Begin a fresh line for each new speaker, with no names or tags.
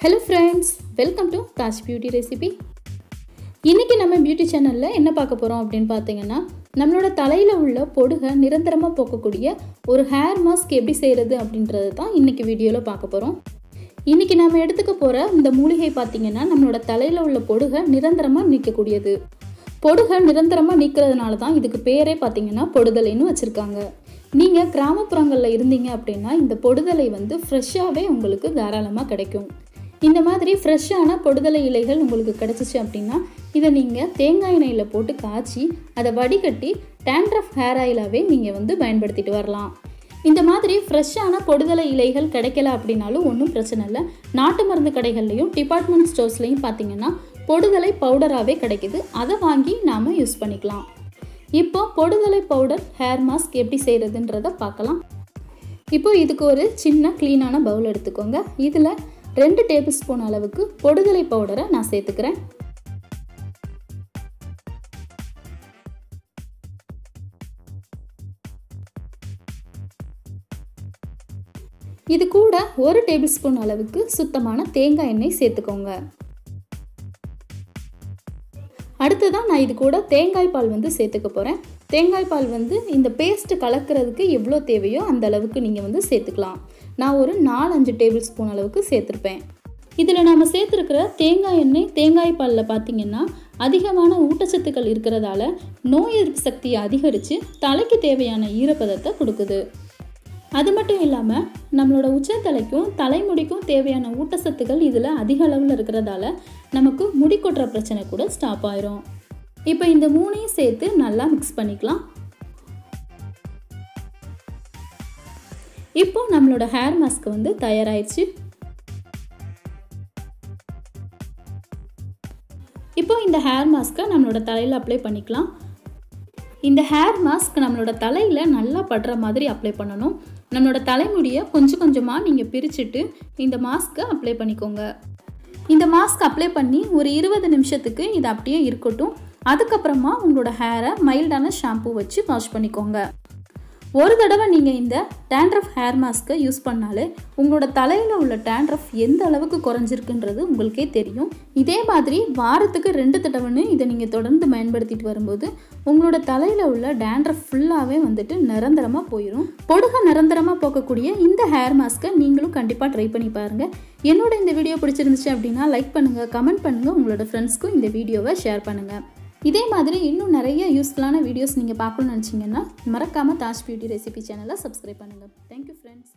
Hello friends, welcome to Taj Beauty Recipe. இன்னைக்கு நம்ம beauty சேனல்ல என்ன பார்க்க போறோம் அப்படினு பாத்தீங்கன்னா நம்மளோட தலையில உள்ள பொடுக நிரந்தரமா போக்கக்கூடிய ஒரு ஹேர் மாஸ்க் எப்படி செய்யறது அப்படின்றது தான் இன்னைக்கு வீடியோல பார்க்க போறோம். இன்னைக்கு நாம எடுத்துக்க போற இந்த மூலிகை பாத்தீங்கன்னா நம்மளோட தலையில உள்ள பொடுக நிரந்தரமா நீக்கக்கூடியது. பொடுக நிரந்தரமா நீக்கிறதுனால தான் இதுக்கு பேரே பாத்தீங்கன்னா பொடுதலைன்னு வச்சிருக்காங்க. நீங்க கிராமப்புறங்கள்ல இருந்தீங்க அப்படினா இந்த பொடுதலை வந்து ஃப்ரெஷ்ஷாவே உங்களுக்கு தாராளமா கிடைக்கும். இந்த மாதிரி ஃப்ரெஷ்ஷான பொடுதலை இலைகள் உங்களுக்கு கிடைச்சிச்சு அப்படின்னா இதை நீங்கள் தேங்காய் எண்ணெயில் போட்டு காய்ச்சி அதை வடிகட்டி டாண்ட்ரஃப் ஹேர் ஆயிலாகவே நீங்கள் வந்து பயன்படுத்திட்டு வரலாம். இந்த மாதிரி ஃப்ரெஷ்ஷான பொடுதலை இலைகள் கிடைக்கல அப்படின்னாலும் ஒன்றும் பிரச்சனை இல்லை. நாட்டு மருந்து கடைகள்லையும் டிபார்ட்மெண்ட் ஸ்டோர்ஸ்லையும் பார்த்தீங்கன்னா பொடுதலை பவுடராகவே கிடைக்குது. அதை வாங்கி நாம் யூஸ் பண்ணிக்கலாம். இப்போ பொடுதலை பவுடர் ஹேர் மாஸ்க் எப்படி செய்கிறதுன்றதை பார்க்கலாம். இப்போ இதுக்கு ஒரு சின்ன க்ளீனான பவுல் எடுத்துக்கோங்க. இதில் 2 டேபிள் ஸ்பூன் அளவுக்கு பொடுதலை பவுடரை நான் சேர்த்துக்கிறேன். இது கூட 1 டேபிள் ஸ்பூன் அளவுக்கு சுத்தமான தேங்காய் எண்ணெய் சேர்த்துக்கோங்க. அடுத்ததான் நான் இது கூட தேங்காய் பால் வந்து சேர்த்துக்க போகிறேன். தேங்காய் பால் வந்து இந்த பேஸ்ட் கலக்கிறதுக்கு எவ்வளோ தேவையோ அந்த அளவுக்கு நீங்கள் வந்து சேர்த்துக்கலாம். நான் ஒரு 4-5 டேபிள் ஸ்பூன் அளவுக்கு சேர்த்துருப்பேன். இதில் நாம் சேர்த்துருக்கிற தேங்காய் எண்ணெய் தேங்காய் பாலில் பார்த்திங்கன்னா அதிகமான ஊட்டச்சத்துக்கள் இருக்கிறதால நோய் எதிர்ப்பு சக்தியை அதிகரித்து தலைக்கு தேவையான ஈரப்பதத்தை கொடுக்குது. அது மட்டும் இல்லாமல் நம்மளோட உச்சத்தலைக்கும் தலைமுடிக்கும் தேவையான ஊட்டச்சத்துக்கள் இதில் அதிக அளவில் இருக்கிறதால நமக்கு முடி கொட்டுற பிரச்சனை கூட ஸ்டாப் ஆயிரும். இப்போ இந்த 3ஐயும் சேர்த்து நல்லா மிக்ஸ் பண்ணிக்கலாம். இப்போ நம்மளோட ஹேர் மாஸ்க் வந்து தயாராகிடுச்சு. இப்போ இந்த ஹேர் மாஸ்க்கை நம்மளோட தலையில் அப்ளை பண்ணிக்கலாம். இந்த ஹேர் மாஸ்க் நம்மளோட தலையில் நல்லா படுற மாதிரி அப்ளை பண்ணணும். நம்மளோட தலைமுடியை கொஞ்சம் கொஞ்சமாக நீங்கள் பிரிச்சுட்டு இந்த மாஸ்க்கை அப்ளை பண்ணிக்கோங்க. இந்த மாஸ்க் அப்ளை பண்ணி ஒரு 20 நிமிஷத்துக்கு இது அப்படியே இருக்கட்டும். அதுக்கப்புறமா உங்களோட ஹேரை மைல்டான ஷாம்பு வச்சு வாஷ் பண்ணிக்கோங்க. ஒரு தடவை நீங்கள் இந்த டாண்ட்ரஃப் ஹேர் மாஸ்க்கை யூஸ் பண்ணாலே உங்களோட தலையில் உள்ள டாண்ட்ரஃப் எந்த அளவுக்கு குறைஞ்சிருக்குன்றது உங்களுக்கே தெரியும். இதே மாதிரி வாரத்துக்கு 2 தடவைன்னு இதை நீங்கள் தொடர்ந்து பயன்படுத்திட்டு வரும்போது உங்களோட தலையில் உள்ள டாண்ட்ரஃப் ஃபுல்லாகவே வந்துட்டு நிரந்தரமாக போயிடும். பொடுக நிரந்தரமாக போக்கக்கூடிய இந்த ஹேர் மாஸ்க்கை நீங்களும் கண்டிப்பாக ட்ரை பண்ணி பாருங்கள். என்னோட இந்த வீடியோ பிடிச்சிருந்துச்சு அப்படின்னா லைக் பண்ணுங்கள், கமெண்ட் பண்ணுங்கள், உங்களோட ஃப்ரெண்ட்ஸ்க்கும் இந்த வீடியோவை ஷேர் பண்ணுங்கள். இதே மாதிரி இன்னும் நிறைய யூஸ்ஃபுல்லான வீடியோஸ் நீங்கள் பார்க்கணும்னு நினச்சிங்கன்னா மறக்காமல் தாஜ் பியூட்டி ரெசிபி சேனலை சப்ஸ்கிரைப் பண்ணுங்கள். Thank you friends.